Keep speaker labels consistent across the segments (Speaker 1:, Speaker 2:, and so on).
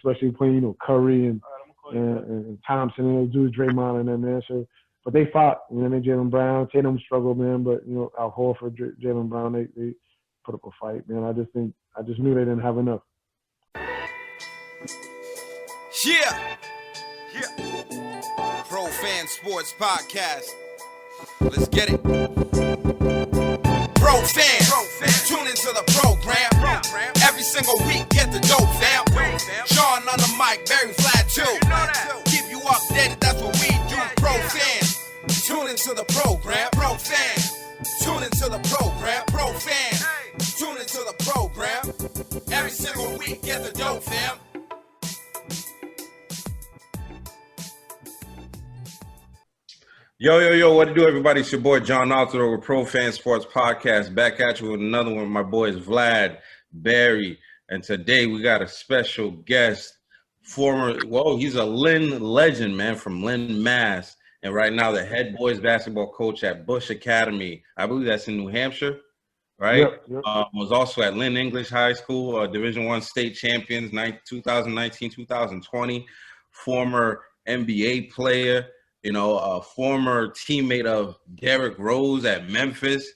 Speaker 1: especially playing, Curry and Thompson and those dudes, Draymond and them, man. So, but they fought, Jaylen Brown, Tatum struggled, man, but, Al Horford, Jaylen Brown, they put up a fight, man. I just knew they didn't have enough.
Speaker 2: Yeah. Pro Fan Sports Podcast. Let's get it. Pro Fan. Tune into the program. Every single week, get the dope, fam. Sean on the mic, very flat too. Keep you updated, that's what we do. Pro Fan. Tune into the program. Pro Fan. Tune into the program. Pro Fan. Tune into the program. Every single week, get the dope, fam.
Speaker 3: Yo, what to do, everybody? It's your boy, John Altidor with Pro Fan Sports Podcast. Back at you with another one of my boys, Vlad, Barry. And today we got a special guest, he's a Lynn legend, man, from Lynn, Mass. And right now the head boys basketball coach at Bush Academy. I believe that's in New Hampshire, right?
Speaker 1: Yep.
Speaker 3: Was also at Lynn English High School, Division I state champions, 2019-2020. Former NBA player. A former teammate of Derrick Rose at Memphis,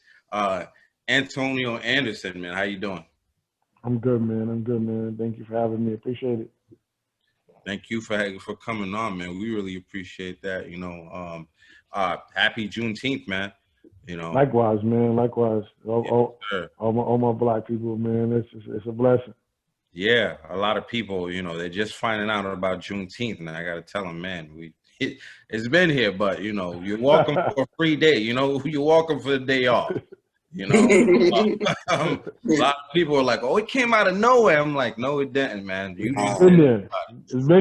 Speaker 3: Antonio Anderson, man. How you doing?
Speaker 1: I'm good, man. Thank you for having me. Appreciate it.
Speaker 3: Thank you for coming on, man. We really appreciate that. Happy Juneteenth, man.
Speaker 1: Likewise, man. Likewise. All my black people, man. It's a blessing.
Speaker 3: Yeah, a lot of people, they're just finding out about Juneteenth, and I got to tell them, man, it's been here, but you're welcome for a free day. You're welcome for the day off. A lot of people are like, "Oh, it came out of nowhere." I'm like, "No, it didn't, man.
Speaker 1: It's been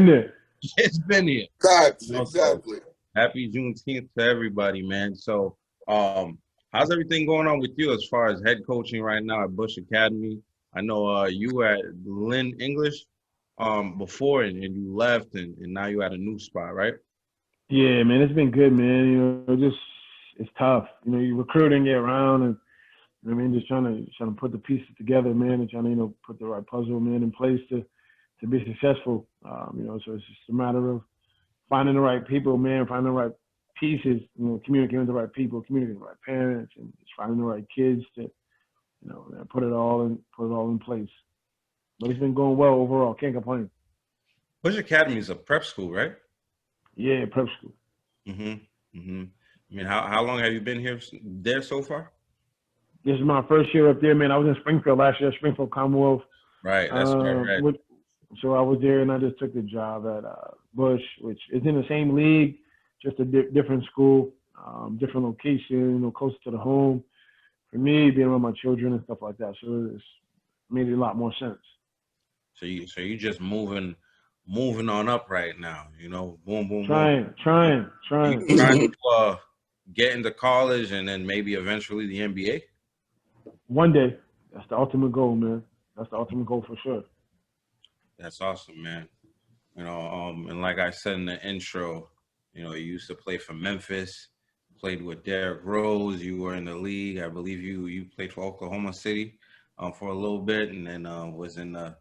Speaker 1: there.
Speaker 3: It's been here."
Speaker 4: Exactly.
Speaker 3: Happy Juneteenth to everybody, man. So, how's everything going on with you as far as head coaching right now at Bush Academy? I know you were at Lynn English before, and you left, and now you're at a new spot, right?
Speaker 1: Yeah, man, it's been good, man. It's tough. You're recruiting, get around, and just trying to put the pieces together, man, and trying to put the right puzzle, man, in place to be successful. So it's just a matter of finding the right people, man, finding the right pieces, communicating with the right people, communicating with the right parents, and just finding the right kids to, put it all in place. But it's been going well overall. Can't complain.
Speaker 3: Bush Academy is a prep school, right?
Speaker 1: Yeah, prep school.
Speaker 3: I mean, how long have you been there so far?
Speaker 1: This is my first year up there, man. I was in Springfield last year, Springfield Commonwealth.
Speaker 3: Right, that's what I read.
Speaker 1: So I was there, and I just took the job at Bush, which is in the same league, just a different school, different location, closer to the home. For me, being around my children and stuff like that, so it's made a lot more sense.
Speaker 3: So you just moving on up right now, boom.
Speaker 1: Trying.
Speaker 3: You trying to get into college and then maybe eventually the NBA?
Speaker 1: One day. That's the ultimate goal, man. That's the ultimate goal for sure.
Speaker 3: That's awesome, man. And like I said in the intro, you used to play for Memphis, played with Derrick Rose. You were in the league. I believe you played for Oklahoma City for a little bit, and then was in the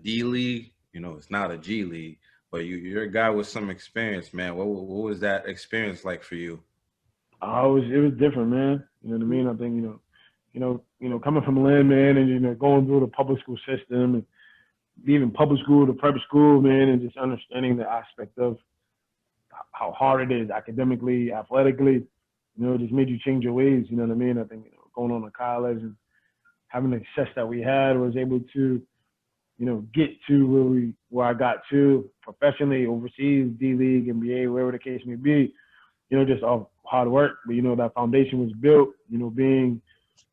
Speaker 3: D League. It's not a G League, but you're a guy with some experience, man. What was that experience like for you?
Speaker 1: It was different, man. You know what I mean? I think, coming from Lynn, man, and, going through the public school system and leaving public school to prep school, man, and just understanding the aspect of how hard it is academically, athletically, it just made you change your ways. You know what I mean? I think, going on to college and having the success that we had, was able to, get to where I got to professionally, overseas, D League, NBA, wherever the case may be, just off hard work. But, that foundation was built, being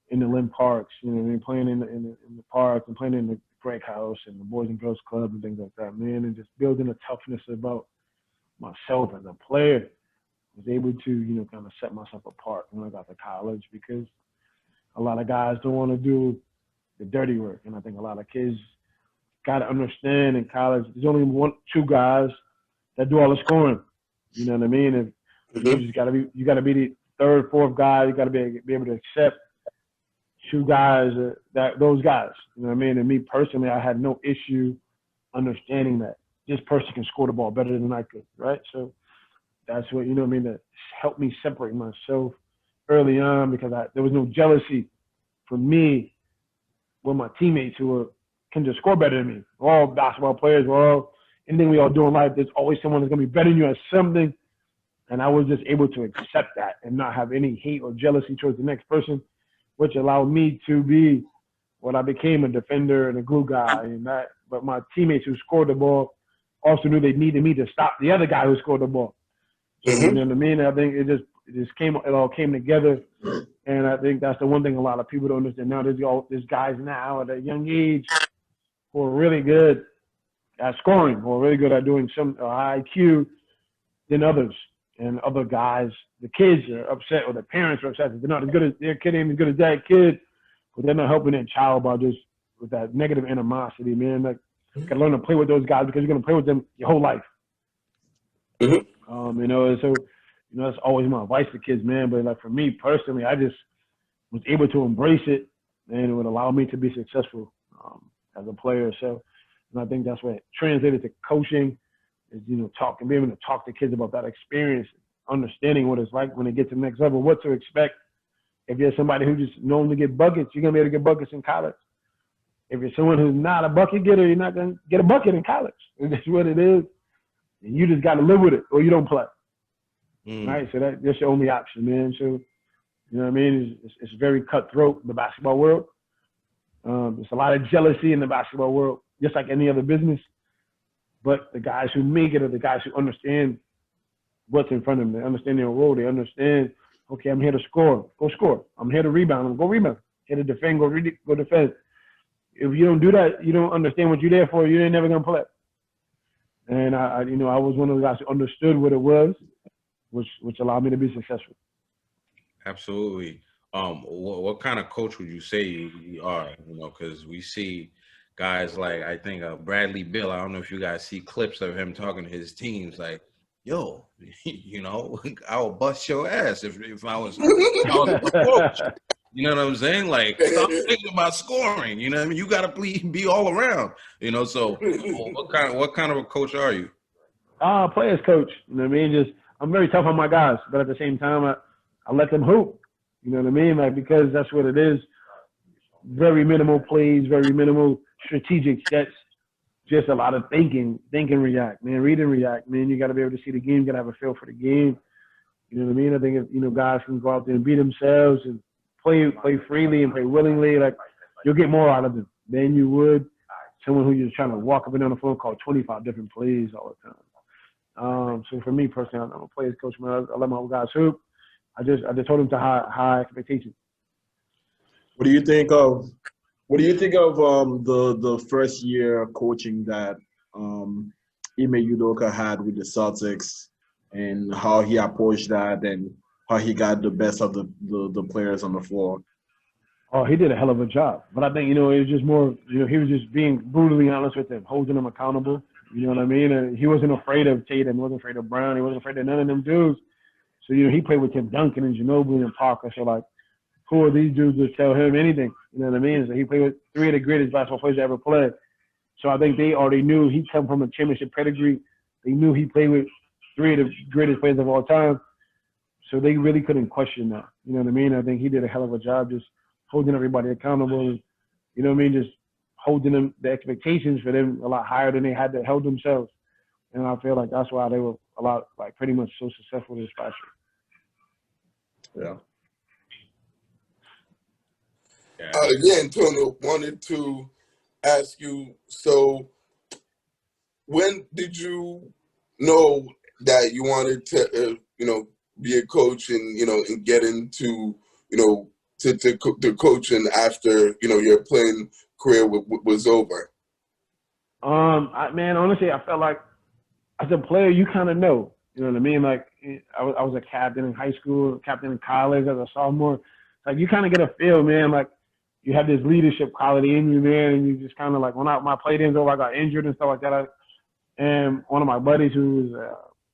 Speaker 1: in the Lynn Parks, playing in the park and playing in the Greg House and the Boys and Girls Club and things like that, man, and just building a toughness about myself as a player. I was able to, kind of set myself apart when I got to college, because a lot of guys don't want to do the dirty work. And I think a lot of kids got to understand in college, there's only two guys that do all the scoring. You know what I mean? If you just got to be the third, fourth guy. You got to be able to accept two guys, those guys. You know what I mean? And me personally, I had no issue understanding that this person can score the ball better than I could, right? So that's what, you know what I mean, that helped me separate myself early on because there was no jealousy for me with my teammates who can just score better than me. We're all basketball players. We're all, anything we all do in life, there's always someone that's going to be better than you at something. And I was just able to accept that and not have any hate or jealousy towards the next person, which allowed me to be what I became, a defender and a glue guy. And that, but my teammates who scored the ball also knew they needed me to stop the other guy who scored the ball. So, you know what I mean? I think it all came together. And I think that's the one thing a lot of people don't understand. Now there's guys now at a young age who are really good at scoring, who are really good at doing some high IQ than others. And other guys, the kids are upset, or the parents are upset that they're not as good as their kid ain't as good as that kid, but they're not helping their child by just with that negative animosity, man. Like, you gotta learn to play with those guys because you're gonna play with them your whole life. You know, and so, you know, that's always my advice to kids, man. But like for me personally, I just was able to embrace it, and it would allow me to be successful as a player. So, and I think that's what translated to coaching. Is, you know, being able to talk to kids about that experience, understanding what it's like when they get to the next level, what to expect. If you're somebody who just known to get buckets, you're going to be able to get buckets in college. If you're someone who's not a bucket getter, you're not going to get a bucket in college. That's what it is. And you just got to live with it or you don't play. Right? So that's your only option, man. So, you know what I mean? It's very cutthroat in the basketball world. There's a lot of jealousy in the basketball world, just like any other business. But the guys who make it are the guys who understand what's in front of them. They understand their role. They understand, okay, I'm here to score. Go score. I'm here to rebound. Go rebound. Here to defend. Go defend. If you don't do that, you don't understand what you're there for. You ain't never gonna play. And I was one of the guys who understood what it was, which allowed me to be successful.
Speaker 3: Absolutely. What kind of coach would you say you are? You know, because we see guys like, I think Bradley Beal. I don't know if you guys see clips of him talking to his teams like, yo, you know, I'll bust your ass if I was a coach. You know what I'm saying? Like, stop thinking about scoring. You know what I mean? You got to be all around. You know, so what kind of a coach are you?
Speaker 1: Players coach. You know what I mean? I'm very tough on my guys, but at the same time, I let them hoop. You know what I mean? Like, because that's what it is. Very minimal plays, very minimal strategic sets. Just a lot of thinking, react, man. Read and react, man. You got to be able to see the game. You got to have a feel for the game. You know what I mean? I think if, guys can go out there and be themselves and play freely and play willingly, like, you'll get more out of them than you would someone who you're trying to walk up and down the floor and call 25 different plays all the time. So for me personally, I'm a players coach, man. I let my guys hoop. I just told them to high expectations.
Speaker 4: What do you think of the first year coaching that Ime Udoka had with the Celtics, and how he approached that and how he got the best of the players on the floor?
Speaker 1: Oh, he did a hell of a job. But I think, it was just more, he was just being brutally honest with them, holding them accountable. You know what I mean? And he wasn't afraid of Tatum. He wasn't afraid of Brown. He wasn't afraid of none of them dudes. So, he played with Tim Duncan and Ginobili and Parker. So, like, who are these dudes to tell him anything? You know what I mean? So he played with three of the greatest basketball players to ever play. So I think they already knew he come from a championship pedigree. They knew he played with three of the greatest players of all time. So they really couldn't question that. You know what I mean? I think he did a hell of a job just holding everybody accountable. And, you know what I mean? Just holding them, the expectations for them a lot higher than they had to hold themselves. And I feel like that's why they were a lot, like, pretty much so successful this past year.
Speaker 4: Yeah.
Speaker 5: Again, Tony, wanted to ask you, so when did you know that you wanted to, be a coach and, and get into, to coaching after, your playing career was over?
Speaker 1: Honestly, I felt like as a player, you kind of know, you know what I mean? Like, I was a captain in high school, captain in college as a sophomore. Like, you kind of get a feel, man, like, you have this leadership quality in you, man, and you just kind of like, when my play days over, I got injured and stuff like that. And one of my buddies who was,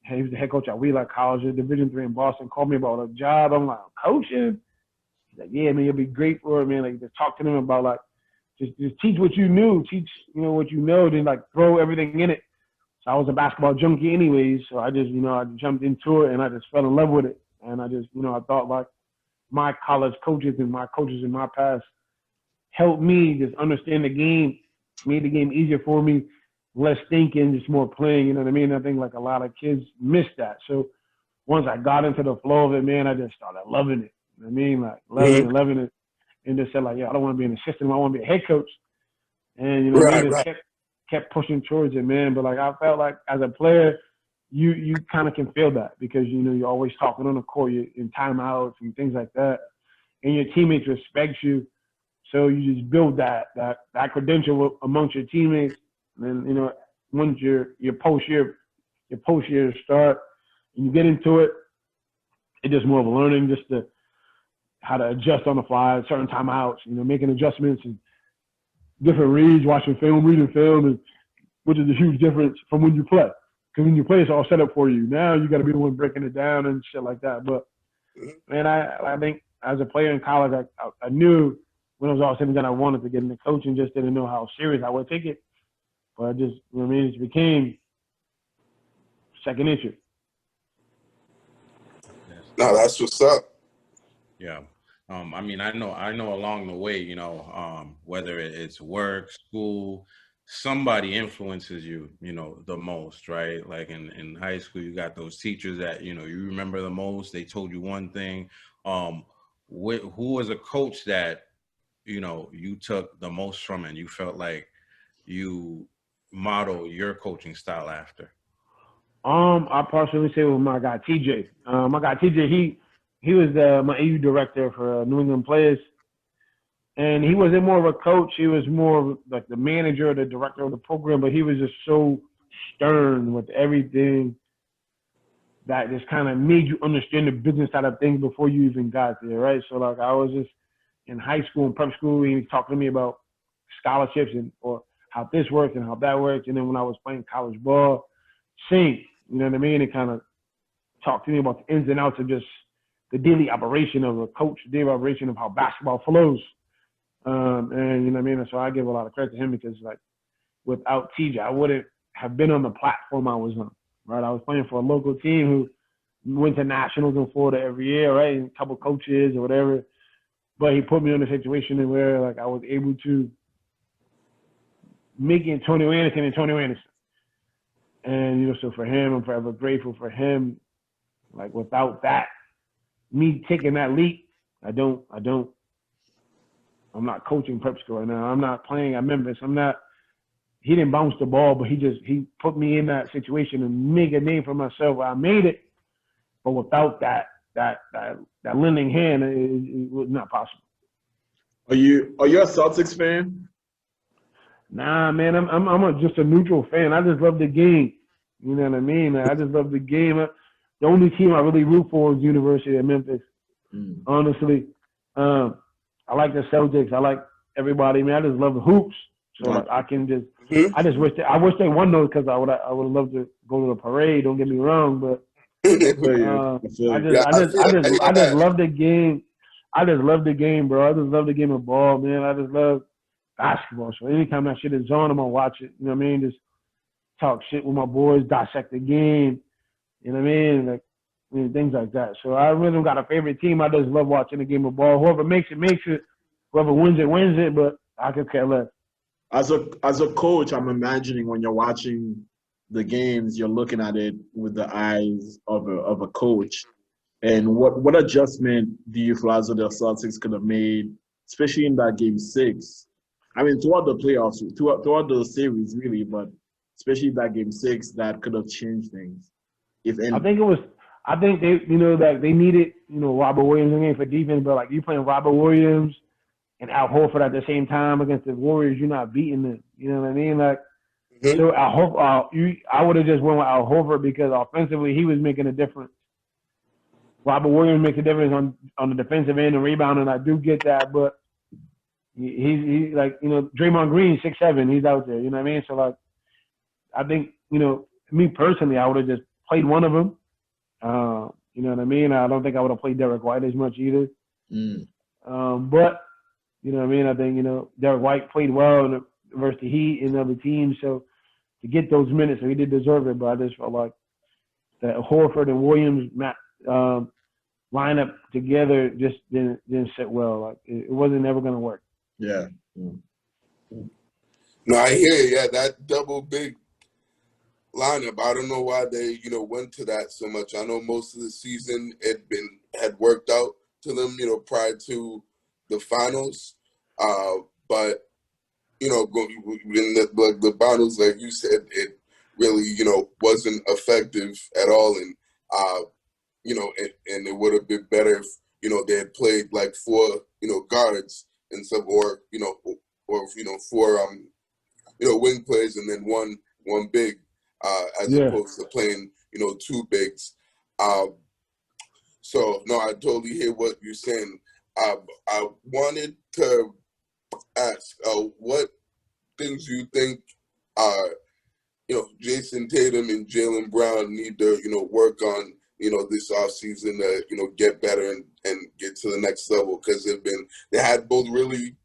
Speaker 1: he was the head coach at Wheelock College, at Division III in Boston, called me about a job. I'm like, coaching? He's like, yeah, man, you'll be great for it, man. Like, just talk to them about, like, just teach what you knew, teach, what you know, then like throw everything in it. So I was a basketball junkie anyways. So I just, I jumped into it and I just fell in love with it. And I just, I thought like my college coaches and my coaches in my past helped me just understand the game, made the game easier for me, less thinking, just more playing, you know what I mean? I think like a lot of kids miss that. So once I got into the flow of it, man, I just started loving it. You know what I mean? Like loving it. And just said like, I don't want to be an assistant, I want to be a head coach. And what I mean? Just kept pushing towards it, man. But like I felt like as a player, you kind of can feel that because you're always talking on the court, you're in timeouts and things like that, and your teammates respect you. So you just build that credential amongst your teammates. And then once your post year start and you get into it, it's just more of a learning just to how to adjust on the fly, certain timeouts, making adjustments and different reads, watching film, reading film, and which is a huge difference from when you play. Because when you play, it's all set up for you. Now you got to be the one breaking it down and shit like that. But man, I think as a player in college, I knew when it was all said and done, I wanted to get into coaching, just didn't know how serious I would take it. But I just, it just became second nature.
Speaker 5: No, that's what's up.
Speaker 3: Yeah. I know along the way, whether it's work, school, somebody influences you, the most, right? Like in high school, you got those teachers that, you remember the most. They told you one thing. Who was a coach that, you took the most from and you felt like you model your coaching style after?
Speaker 1: I partially say with my guy TJ. My guy TJ, he was my AU director for New England Players, and he wasn't more of a coach. He was more like the manager, the director of the program. But he was just so stern with everything that just kind of made you understand the business side of things before you even got there, right? So like I was just in high school and prep school, and he talked to me about scholarships or how this works and how that works. And then when I was playing college ball, same, you know what I mean? It kind of talked to me about the ins and outs of just the daily operation of a coach, the daily operation of how basketball flows. And you know what I mean? So I give a lot of credit to him because like without TJ, I wouldn't have been on the platform I was on, right? I was playing for a local team who went to nationals in Florida every year, right? And a couple coaches or whatever. But he put me in a situation where like I was able to make Antonio Anderson. And, so for him, I'm forever grateful for him. Like without that, me taking that leap, I'm not coaching prep school right now. I'm not playing at Memphis. He didn't bounce the ball, but he put me in that situation and make a name for myself. I made it, but without that lending hand, it was not possible.
Speaker 4: Are you a Celtics fan?
Speaker 1: Nah, man, I'm just a neutral fan. I just love the game. You know what I mean? I just love the game. The only team I really root for is University of Memphis. Honestly, I like the Celtics. I like everybody. Man, I just love the hoops. So like, I can just, I wish they won those because I would have loved to go to the parade. Don't get me wrong, but I just love the game. I just love the game, bro. I just love the game of ball, man. I just love basketball. So anytime that shit is on, I'm gonna watch it. You know what I mean? Just talk shit with my boys, dissect the game. You know what I mean? Like things like that. So I really don't got a favorite team. I just love watching the game of ball. Whoever makes it, makes it. Whoever wins it, wins it. But I could care less.
Speaker 4: As a coach, I'm imagining when you're watching the games, you're looking at it with the eyes of a coach. And what adjustment do you feel as though the Celtics could have made, especially in that game 6? I mean, throughout the playoffs, throughout the series, really, but especially that game 6, that could have changed things. If any.
Speaker 1: I think they, that they needed, Robert Williams in the game for defense, but like you playing Robert Williams and Al Horford at the same time against the Warriors, you're not beating them. You know what I mean? Like, so I would have just went with Al Horford because offensively he was making a difference. Robert Williams makes a difference on the defensive end and rebounding. I do get that, but he's like, Draymond Green, 6'7", he's out there. You know what I mean? So like, I think, me personally, I would have just played one of them. You know what I mean? I don't think I would have played Derek White as much either. But, You know what I mean? I think, Derek White played well versus the Heat and other teams. So to get those minutes, so he did deserve it. But I just felt like that Horford and Williams lineup together just didn't sit well. Like it wasn't ever going to work.
Speaker 4: Yeah.
Speaker 5: No, I hear you. Yeah, that double big lineup. I don't know why they, went to that so much. I know most of the season had worked out to them, prior to the finals. But in the finals, like you said, it really, wasn't effective at all. And and it would have been better if, they had played like 4, guards and stuff, or four wing players and then one big, as opposed to playing, 2 bigs. So no, I totally hear what you're saying. I wanted to ask, what things you think Jason Tatum and Jaylen Brown need to, work on, this offseason to, get better and get to the next level, because they had both really,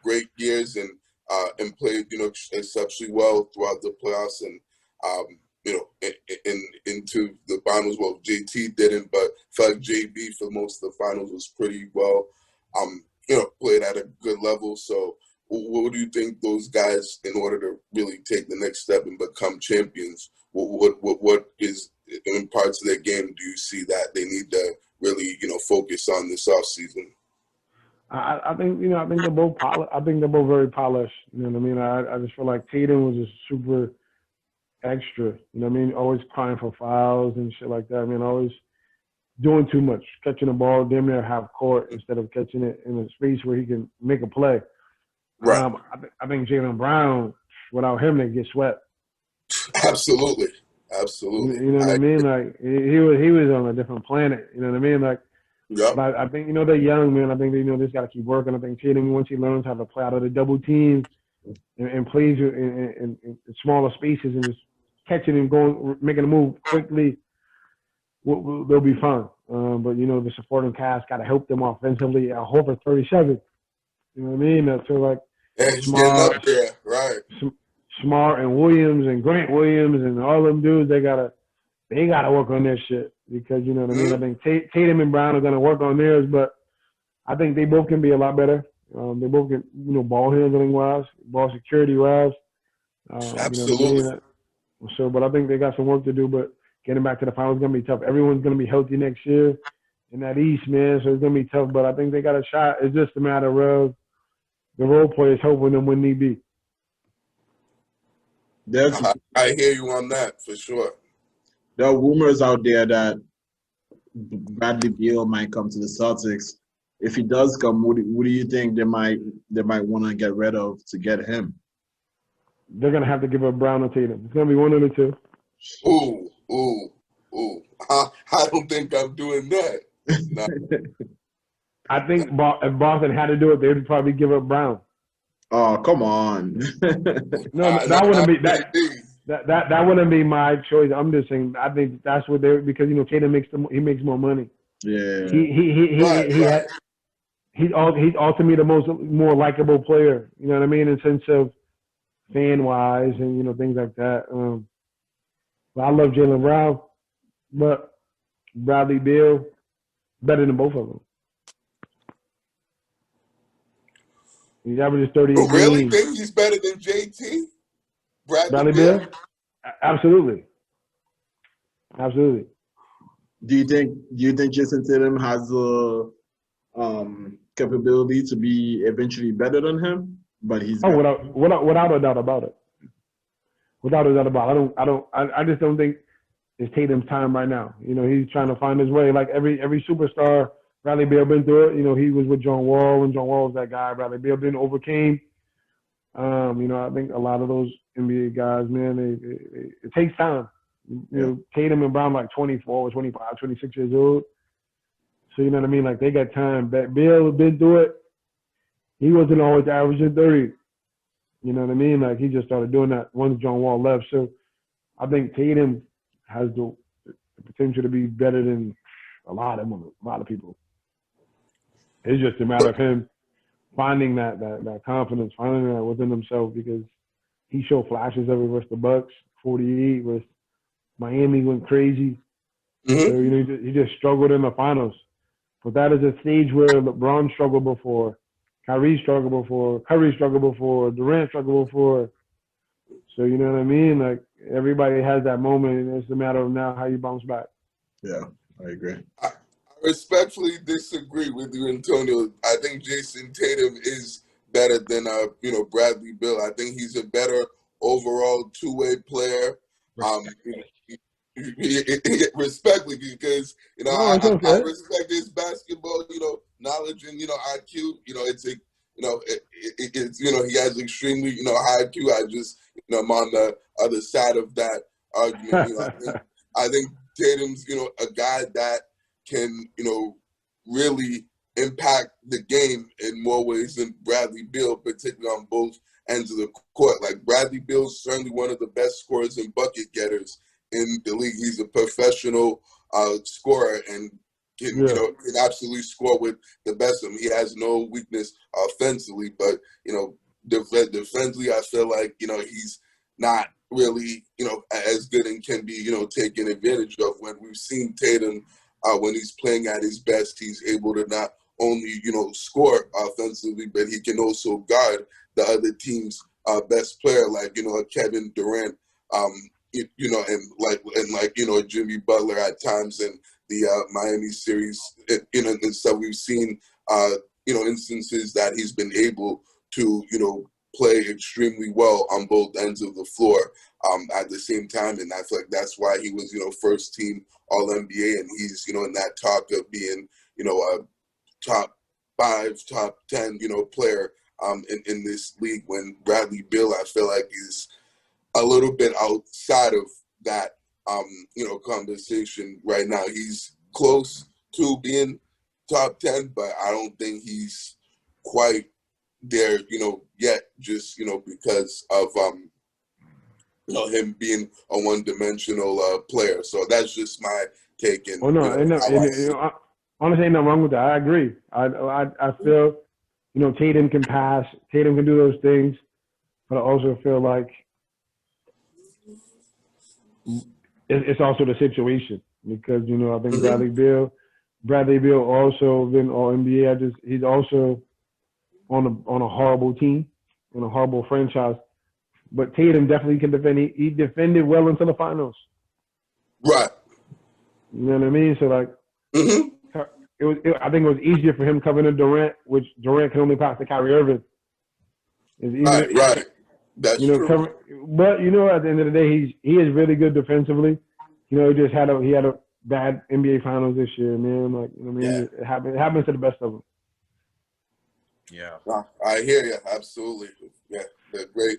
Speaker 5: great years and played, exceptionally well throughout the playoffs and, into the finals. Well, JT didn't, but I felt like JB for most of the finals was pretty well, played at a good level. So what do you think those guys, in order to really take the next step and become champions, what is in parts of their game do you see that they need to really, focus on this offseason?
Speaker 1: I think they're both I think they're both very polished. You know what I mean? I just feel like Tatum was just super extra. You know what I mean? Always crying for fouls and shit like that. I mean, always doing too much, catching the ball damn near half court instead of catching it in a space where he can make a play.
Speaker 5: Right.
Speaker 1: I think Jaylen Brown, without him, they get swept.
Speaker 5: Absolutely.
Speaker 1: You know what I mean? Like he was on a different planet. You know what I mean? Like,
Speaker 5: yep.
Speaker 1: But I think they're young, man. I think they just got to keep working. I think Tatum, once he learns how to play out of the double team and plays in smaller spaces and just catching and going, making a move quickly, they'll be fine. But the supporting cast got to help them offensively. Horford 37. You know what I mean? So like
Speaker 5: Smart, up there, right?
Speaker 1: Smart and Williams and Grant Williams and all them dudes, they gotta work on their shit, because you know what I mean. I think Tatum and Brown are gonna work on theirs, but I think they both can be a lot better. They both can, ball handling wise, ball security wise.
Speaker 5: Absolutely.
Speaker 1: You know what I mean? So, but I think they got some work to do. But getting back to the finals is gonna be tough. Everyone's gonna be healthy next year in that East, man. So it's gonna be tough. But I think they got a shot. It's just a matter of the role players helping them when need be.
Speaker 5: I hear you on that for sure.
Speaker 4: There are rumors out there that Bradley Beal might come to the Celtics. If he does come, what do you think they might want to get rid of to get him?
Speaker 1: They're gonna have to give up Brown or Tatum. It's gonna be one of the two.
Speaker 5: Ooh. I don't think I'm doing that. No.
Speaker 1: I think if Boston had to do it, they would probably give up Brown.
Speaker 4: Oh, come on.
Speaker 1: No, that wouldn't be that wouldn't be my choice. I'm just saying. I think that's what they, because Tatum makes more money.
Speaker 4: Yeah.
Speaker 1: He's ultimately the more likable player. You know what I mean, in sense of fan wise and things like that. But I love Jaylen Brown, but Bradley Beal better than both of them. He averages 38 games.
Speaker 5: Really think he's better than JT? Bradley
Speaker 1: Beal? Absolutely.
Speaker 4: Do you think Jason Tatum has the capability to be eventually better than him? But he's
Speaker 1: without a doubt about it. Without a doubt about it. I just don't think it's Tatum's time right now. He's trying to find his way. Like every superstar, Bradley Beal been through it. He was with John Wall when John Wall was that guy. Bradley Beal then overcame. I think a lot of those NBA guys, man, it takes time. Tatum and Brown like 24, 25, 26 years old. So you know what I mean? Like they got time. But Beal been through it. He wasn't always averaging 30. You know what I mean? Like he just started doing that once John Wall left. So I think Tatum has the potential to be better than a lot of people. It's just a matter of him finding that confidence, finding that within himself, because he showed flashes of it versus the Bucks, 48 versus Miami went crazy. So,
Speaker 5: Mm-hmm.
Speaker 1: you know, he just struggled in the finals. But that is a stage where LeBron struggled before, Kyrie struggled before, Curry struggled before, Durant struggled before. So, you know what I mean? Like, everybody has that moment, and it's a matter of now how you bounce back.
Speaker 4: Yeah, I agree.
Speaker 5: I respectfully disagree with you, Antonio. I think Jason Tatum is better than Bradley Beal. I think he's a better overall two-way player. Respectfully, because
Speaker 1: No, it's
Speaker 5: I
Speaker 1: okay.
Speaker 5: respect his basketball knowledge and IQ. It's he has extremely high IQ. I just I'm on the other side of that argument. I think Tatum's a guy that can really impact the game in more ways than Bradley Beal, particularly on both ends of the court. Like, Bradley Beal's certainly one of the best scorers and bucket getters in the league. He's a professional scorer and can can absolutely score with the best of them. He has no weakness offensively, but defensively, I feel like he's not really as good and can be taken advantage of. When we've seen Tatum when he's playing at his best, he's able to not only score offensively, but he can also guard the other team's best player, like Kevin Durant, and Jimmy Butler at times in the Miami series, and stuff. We've seen instances that he's been able to play extremely well on both ends of the floor at the same time, and I feel like that's why he was first team All NBA, and he's in that talk of being a top 5, top 10 player in this league. When Bradley Beal, I feel like, is a little bit outside of that conversation right now. He's close to being top 10, but I don't think he's quite there yet, just because of him being a one-dimensional player. So that's just my take. And
Speaker 1: honestly, ain't nothing wrong with that. I agree. I feel Tatum can pass, Tatum can do those things, but I also feel like it's also the situation, because I think Bradley Beal also been All NBA. He's also on a horrible team, on a horrible franchise. But Tatum definitely can defend. He defended well until the finals.
Speaker 5: Right.
Speaker 1: You know what I mean? So, like, I think it was easier for him covering Durant, which Durant can only pass to Kyrie Irving.
Speaker 5: Right. That's true.
Speaker 1: But at the end of the day, he is really good defensively. He just had a bad NBA Finals this year, man. Like, it happens to the best of them.
Speaker 3: Yeah.
Speaker 5: I hear you. Absolutely. Yeah, they're great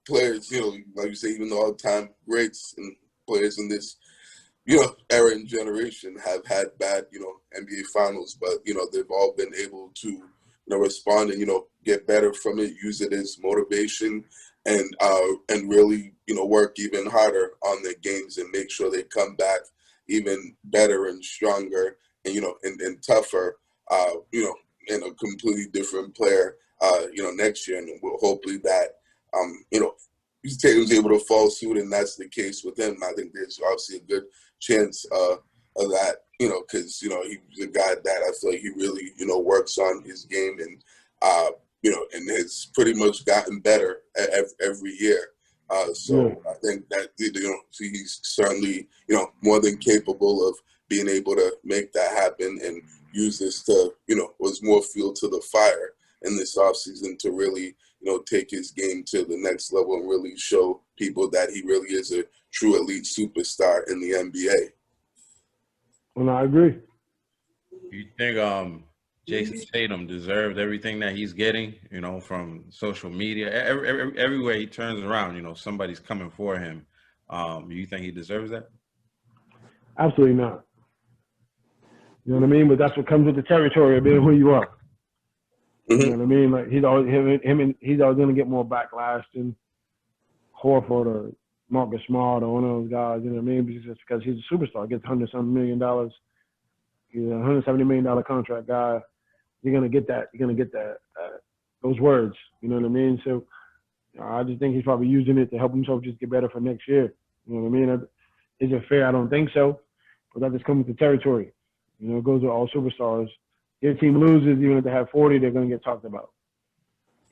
Speaker 5: players. Like you say, even the all-time greats and players in this era and generation have had bad NBA Finals, but they've all been able to respond and get better from it, use it as motivation, and really work even harder on their games and make sure they come back even better and stronger and and tougher and a completely different player next year. And we'll hopefully that Tatum's able to follow suit, and that's the case with him. I think there's obviously a good chance of that, because he's a guy that I feel like he really works on his game and and has pretty much gotten better every year. So I think that he's certainly more than capable of being able to make that happen and use this to was more fuel to the fire in this offseason to really take his game to the next level and really show people that he really is a true elite superstar in the NBA.
Speaker 1: Well, I agree.
Speaker 3: You think Jason Tatum deserved everything that he's getting, from social media? Everywhere he turns around, somebody's coming for him. Do you think he deserves that?
Speaker 1: Absolutely not. You know what I mean? But that's what comes with the territory of being who you are.
Speaker 5: Mm-hmm.
Speaker 1: You know what I mean? Like, he's always going to get more backlash than Horford or Marcus Smart or one of those guys. You know what I mean? Just because he's a superstar, gets $100-something million. He's a $170 million contract guy. You're gonna get that. You're gonna get that those words. You know what I mean? So I just think he's probably using it to help himself just get better for next year. You know what I mean? Is it fair? I don't think so. But that just comes with the territory. You know, it goes with all superstars. Your team loses, even if they have 40, they're going to get talked about.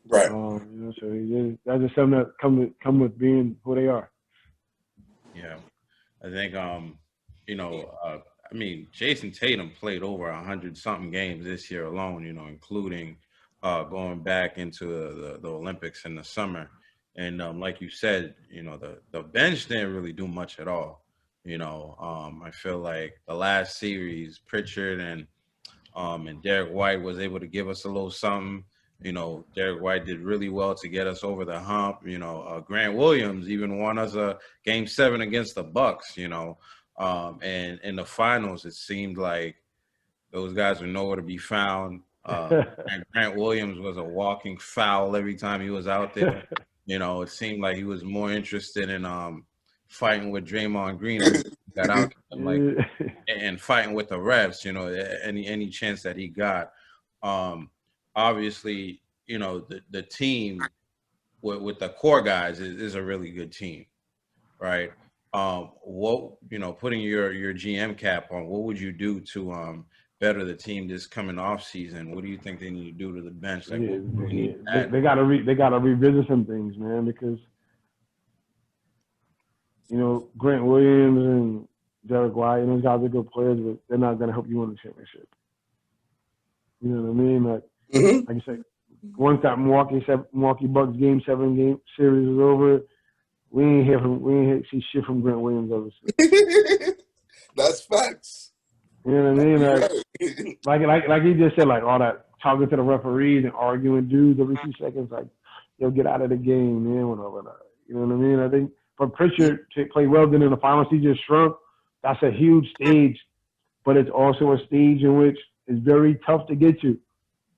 Speaker 5: Right.
Speaker 1: You know, so that's just something that come with being who they are.
Speaker 3: Yeah, I think you know, I mean, Jason Tatum played over 100-something games this year alone. You know, including going back into the Olympics in the summer. And like you said, you know, the bench didn't really do much at all. You know, I feel like the last series, Pritchard and Derek White was able to give us a little something. You know, Derek White did really well to get us over the hump. You know, Grant Williams even won us a Game 7 against the Bucks. You know, and in the finals, it seemed like those guys were nowhere to be found. And Grant Williams was a walking foul every time he was out there. You know, it seemed like he was more interested in fighting with Draymond Green every time he got out there, like, and fighting with the refs. You know, any chance that he got. Obviously, you know, the team with the core guys is a really good team, right? What, you know, putting your GM cap on, what would you do to better the team this coming off season? What do you think they need to do to the bench? Like,
Speaker 1: they gotta revisit some things, man, because you know Grant Williams and Derek White and those guys are good players, but they're not gonna help you win the championship. You know what I mean? Like, like you said, once that Milwaukee Bucks Game 7 series is over, we ain't see shit from Grant Williams ever since.
Speaker 5: That's facts.
Speaker 1: You know what I mean? Like he just said, like all that talking to the referees and arguing dudes every 2 seconds, like, yo, get out of the game, man, whatever. You know what I mean? I think for Pritchard to play well then in the finals, he just shrunk. That's a huge stage, but it's also a stage in which it's very tough to get you.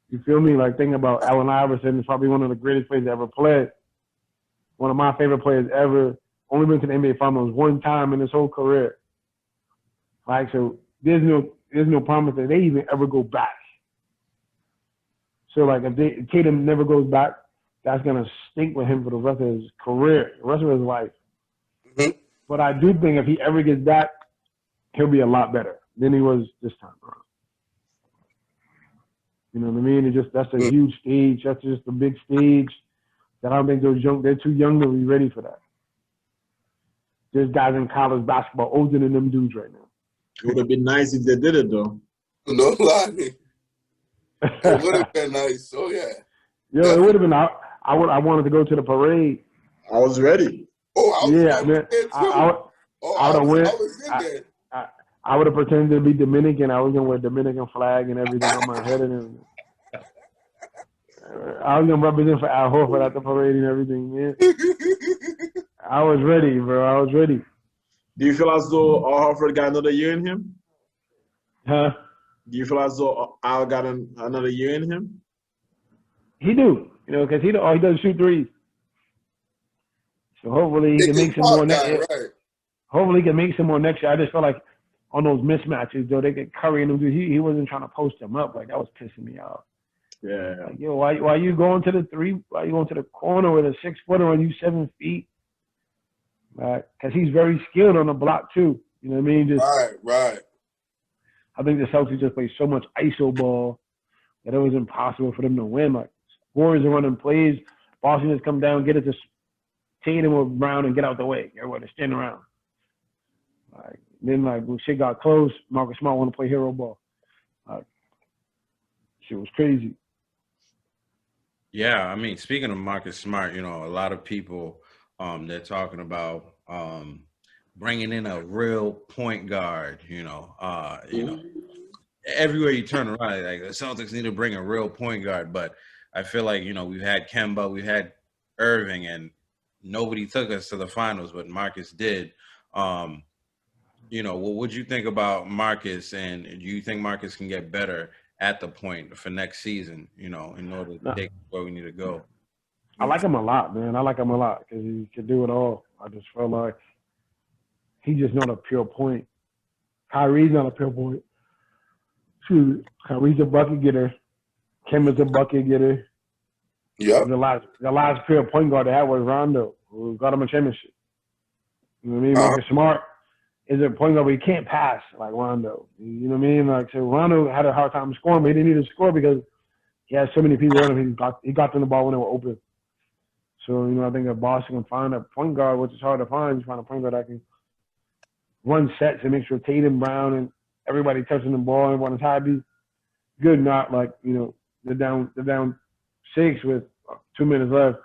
Speaker 1: You feel me? Like, thinking about Allen Iverson, is probably one of the greatest players ever played. One of my favorite players ever. Only been to the NBA Finals one time in his whole career. Like, so there's no promise that they even ever go back. So, like, if Tatum never goes back, that's going to stink with him for the rest of his career, the rest of his life.
Speaker 5: Mm-hmm.
Speaker 1: But I do think if he ever gets back, he'll be a lot better than he was this time around. You know what I mean? That's a huge stage. That's just a big stage that I don't think they're too young to be ready for that. There's guys in college basketball older than them dudes right now.
Speaker 4: It would have been nice if they did it, though.
Speaker 5: No lie. It would have been nice. Oh, yeah.
Speaker 1: Yo, it would have been. I wanted to go to the parade.
Speaker 4: I was ready.
Speaker 5: Oh, I was
Speaker 1: man.
Speaker 5: there too. I was in there.
Speaker 1: I would have pretended to be Dominican. I was gonna wear a Dominican flag and everything on my head and everything. I was gonna represent for Al Horford at the parade and everything, man. I was ready, bro. I was ready.
Speaker 4: Do you feel as though Al Horford got another year in him?
Speaker 1: Huh?
Speaker 4: Do you feel as though Al got another year in him?
Speaker 1: He do, you know, because he doesn't shoot threes. So hopefully he can make some more next year. Right. Hopefully he can make some more next year. I just feel like on those mismatches, though, they get Curry and them. He wasn't trying to post them up. Like, that was pissing me off.
Speaker 4: Yeah.
Speaker 1: Like, yo, why you going to the three? Why you going to the corner with a 6-footer on you 7 feet? Right? Because he's very skilled on the block too. You know what I mean?
Speaker 5: Right.
Speaker 1: I think the Celtics just play so much ISO ball that it was impossible for them to win. Like, Warriors are running plays. Boston just come down, get it to Tatum or Brown and get out the way. Everybody stand around. Like, then, like, when shit got close, Marcus Smart wanted to play hero ball. Like, shit was crazy.
Speaker 3: Yeah, I mean, speaking of Marcus Smart, you know, a lot of people, they're talking about bringing in a real point guard. You know, everywhere you turn around, like, the Celtics need to bring a real point guard. But I feel like, you know, we've had Kemba, we've had Irving, and nobody took us to the finals, but Marcus did. You know, what would you think about Marcus, and do you think Marcus can get better at the point for next season, you know, in order to take where we need to go?
Speaker 1: I like him a lot, man. I like him a lot because he can do it all. I just felt like he's just not a pure point. Kyrie's not a pure point. Kyrie's a bucket getter. Kemba's a bucket getter.
Speaker 5: Yeah.
Speaker 1: The last pure point guard they had was Rondo, who got him a championship. You know what I mean? Marcus Smart is a point guard, but he can't pass like Rondo. You know what I mean? Like, so Rondo had a hard time scoring, but he didn't need to score because he had so many people on him. He got them the ball when they were open. So, you know, I think if Boston can find a point guard, which is hard to find, you find a point guard that can run sets and make sure Tatum, Brown, and everybody touching the ball and everyone's happy. Good, not like, you know, they're down 6 with 2 minutes left.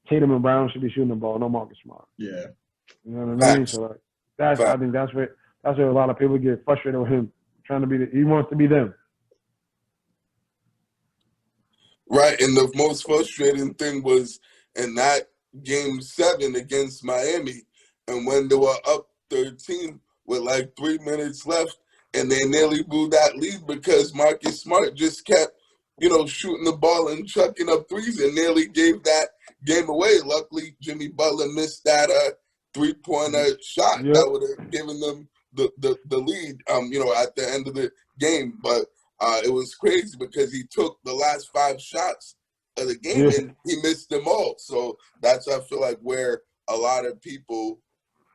Speaker 1: Tatum and Brown should be shooting the ball, no Marcus Smart.
Speaker 4: Yeah.
Speaker 1: You know what I mean? So like, I think that's where a lot of people get frustrated with him, trying to be. He wants to be them.
Speaker 5: Right, and the most frustrating thing was in that game 7 against Miami, and when they were up 13 with like 3 minutes left, and they nearly blew that lead because Marcus Smart just kept, you know, shooting the ball and chucking up threes and nearly gave that game away. Luckily, Jimmy Butler missed that three-pointer shot that would have given them the lead, you know, at the end of the game. But it was crazy because he took the last 5 shots of the game and he missed them all. So that's, I feel like, where a lot of people,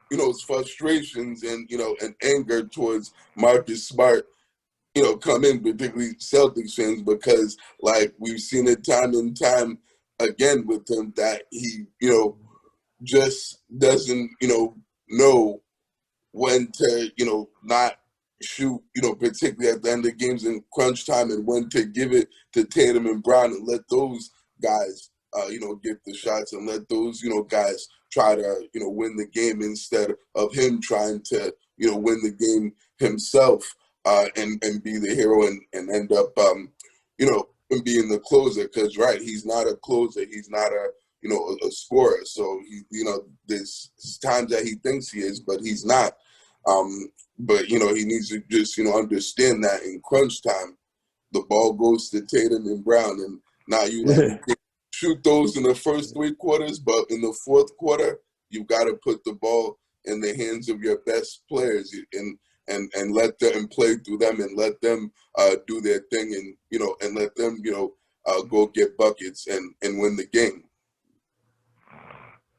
Speaker 5: you know, frustrations and, you know, and anger towards Marcus Smart, you know, come in, particularly Celtics fans, because like we've seen it time and time again with him that he, you know, just doesn't, you know when to, you know, not shoot, you know, particularly at the end of games in crunch time, and when to give it to Tatum and Brown and let those guys, you know, get the shots and let those, you know, guys try to, you know, win the game instead of him trying to, you know, win the game himself and be the hero and end up, you know, being the closer. Because, right, he's not a closer. He's not a, you know, a scorer. So, he, you know, there's times that he thinks he is, but he's not. But, you know, he needs to just, you know, understand that in crunch time, the ball goes to Tatum and Brown. And now you like shoot those in the first 3 quarters, but in the fourth quarter, you've got to put the ball in the hands of your best players and let them play through them and let them do their thing and, you know, and let them, you know, go get buckets and win the game.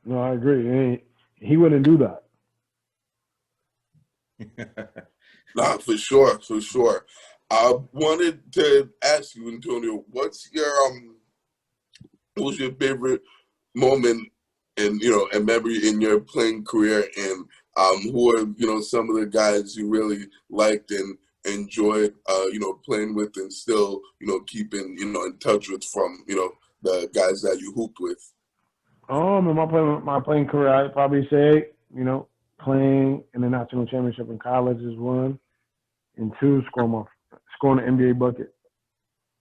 Speaker 1: No, I agree. He wouldn't do that.
Speaker 5: Nah, for sure, for sure. I wanted to ask you, Antonio, what was your favorite moment and, you know, a memory in your playing career, and who are, you know, some of the guys you really liked and enjoyed, you know, playing with and still, you know, keeping, you know, in touch with from, you know, the guys that you hooped with?
Speaker 1: In my playing career, I'd probably say, you know, playing in the national championship in college is 1, and 2, scoring an NBA bucket.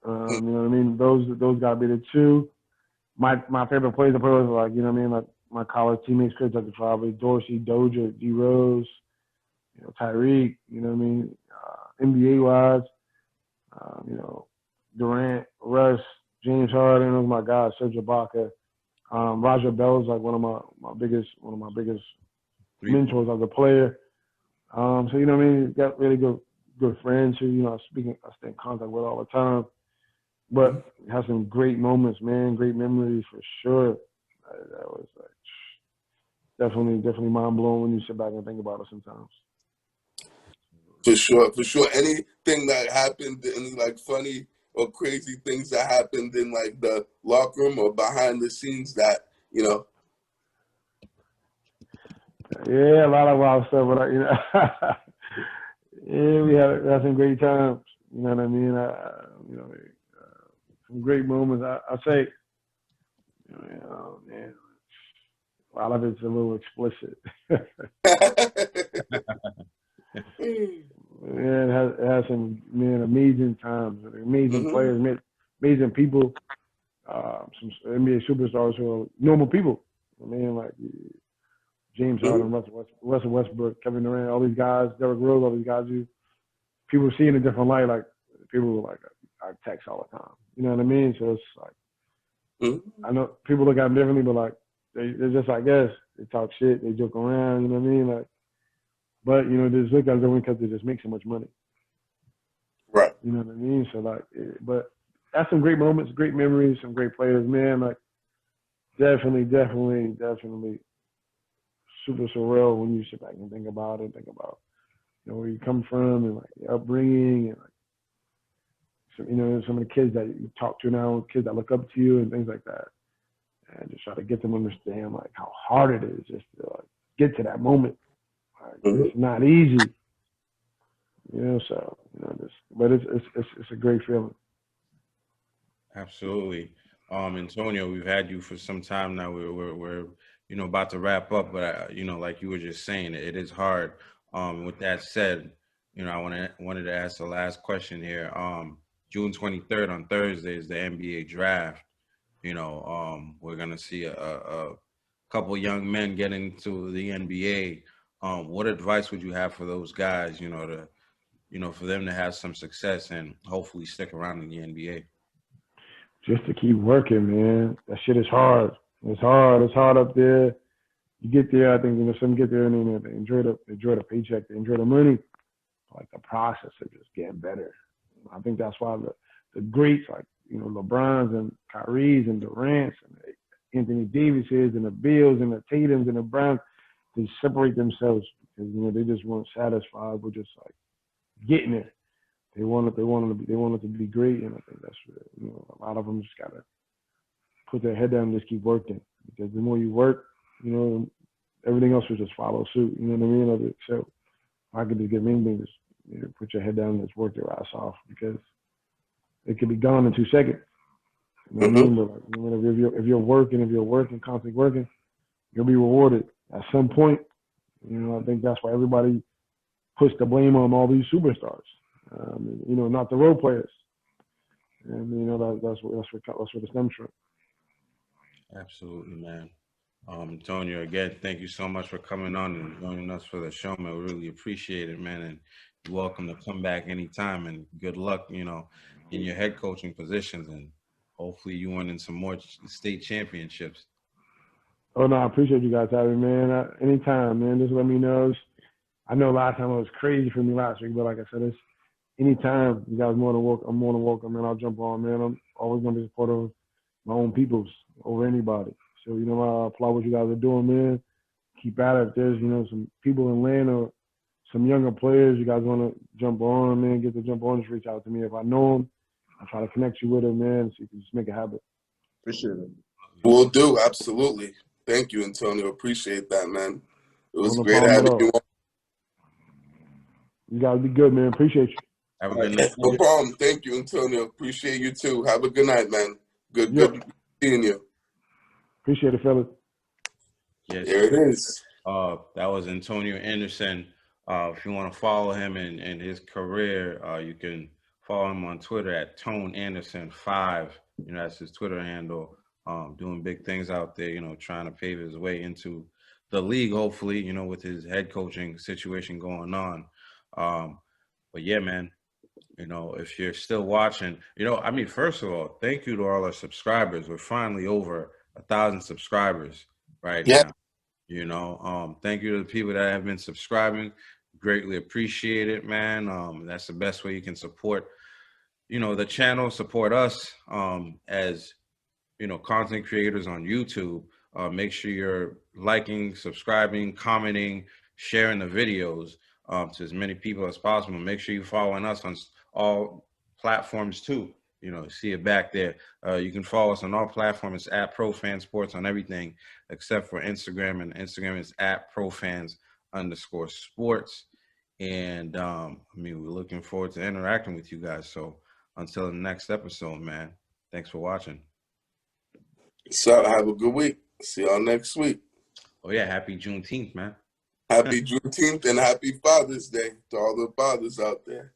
Speaker 1: You know what I mean? Those got to be the 2. My favorite players to play with, like, you know what I mean, like my college teammates, Chris probably Dorsey, Dozier, D Rose, you know, Tyreek, you know what I mean? NBA wise, you know, Durant, Russ, James Harden, those are my guys, Serge Ibaka. Roger Bell's like one of my biggest mentors as a player. So, you know what I mean? Got really good friends who, you know, I stay in contact with all the time. But have some great moments, man, great memories for sure. That was like definitely mind blowing when you sit back and think about it sometimes.
Speaker 5: For sure, for sure. Anything that happened, any like funny or crazy things that happened in like the locker room or behind the scenes that, you know?
Speaker 1: Yeah, a lot of wild stuff, but you know, yeah, we had some great times. You know what I mean? You know, some great moments. I say, you know, man, a lot of it's a little explicit. Man, it has some amazing times, amazing players, amazing people, some NBA superstars who are normal people. I mean, like James Harden, Russell Westbrook, Kevin Durant, all these guys, Derrick Rose, all these guys who people see in a different light. Like people like I text all the time. You know what I mean? So it's like I know people look at them differently, but like they're just like us. They talk shit, they joke around. You know what I mean? Like. But, you know, they just look at them because they just make so much money.
Speaker 5: Right.
Speaker 1: You know what I mean? So, like, but that's some great moments, great memories, some great players, man. Like, definitely super surreal when you sit back and think about it. Think about where you come from and like your upbringing and like some of the kids that you talk to now, kids that look up to you and things like that, and just try to get them to understand like how hard it is just to like, get to that moment. Like, it's not easy, So but it's a great feeling.
Speaker 3: Absolutely. Antonio, we've had you for some time now. We're about to wrap up, but like you were just saying, it is hard. With that said, I wanted to ask the last question here. June 23rd on Thursday is the NBA draft. We're gonna see a couple young men get into the NBA. What advice would you have for those guys? For them to have some success and hopefully stick around in the NBA.
Speaker 1: Just to keep working, man. That shit is hard. It's hard. It's hard up there. You get there, I think some get there and they enjoy the paycheck, they enjoy the money. Like the process of just getting better. I think that's why the greats like LeBrons and Kyries and Durant's and Anthony Davises and the Bills and the Tatums and the Browns, they separate themselves because they just weren't satisfied with just like getting there. They wanted to be great, and I think that's a lot of them just gotta put their head down and just keep working because the more you work, everything else will just follow suit. You know what I mean? So I could just give anything, just put your head down and just work your ass off because it could be gone in 2 seconds. You know what I mean? But if you're working, constantly working, you'll be rewarded at some point. I think that's why everybody puts the blame on all these superstars. Not the role players. And that's where it stems from.
Speaker 3: Absolutely, man. Antonio, again, thank you so much for coming on and joining us for the show, man. We really appreciate it, man. And you're welcome to come back anytime. And good luck, in your head coaching positions. And hopefully you win in some more state championships.
Speaker 1: Oh, no, I appreciate you guys having me, man. Anytime, man. Just let me know. I know last time it was crazy for me last week, but like I said, it's anytime you guys more than welcome. I'm more than welcome, man. I'll jump on, man. I'm always going to be supportive of my own peoples over anybody. So, I applaud what you guys are doing, man. Keep at it. If there's, some people in land or some younger players you guys want to jump on, man, get to jump on, just reach out to me. If I know them, I'll try to connect you with them, man, so you can just make it happen.
Speaker 4: Appreciate it.
Speaker 5: Will do. Absolutely. Thank you, Antonio. Appreciate that, man. It was
Speaker 1: No
Speaker 5: great
Speaker 1: problem
Speaker 5: having
Speaker 1: at all.
Speaker 5: you on.
Speaker 1: You guys be good, man. Appreciate you.
Speaker 3: Have a good night.
Speaker 5: No problem. Thank you, Antonio. Appreciate you too. Have a good night, man. Good seeing you.
Speaker 1: Appreciate it, fellas.
Speaker 3: Yes.
Speaker 5: There it is.
Speaker 3: That was Antonio Anderson. If you want to follow him in his career, you can follow him on Twitter at ToneAnderson5. That's his Twitter handle. Doing big things out there, trying to pave his way into the league, hopefully, with his head coaching situation going on. But yeah, man, if you're still watching, first of all, thank you to all our subscribers. We're finally over 1,000 subscribers right now. Thank you to the people that have been subscribing. Greatly appreciate it, man. That's the best way you can support, the channel, support us as, content creators on YouTube. Make sure you're liking, subscribing, commenting, sharing the videos to as many people as possible. Make sure you're following us on all platforms too. See it back there. You can follow us on all platforms at ProFanSports on everything except for Instagram, and Instagram is at ProFans_sports. And we're looking forward to interacting with you guys. So until the next episode, man, thanks for watching.
Speaker 5: So have a good week. See y'all next week.
Speaker 3: Oh yeah, happy Juneteenth, man.
Speaker 5: Happy Juneteenth and happy Father's Day to all the fathers out there.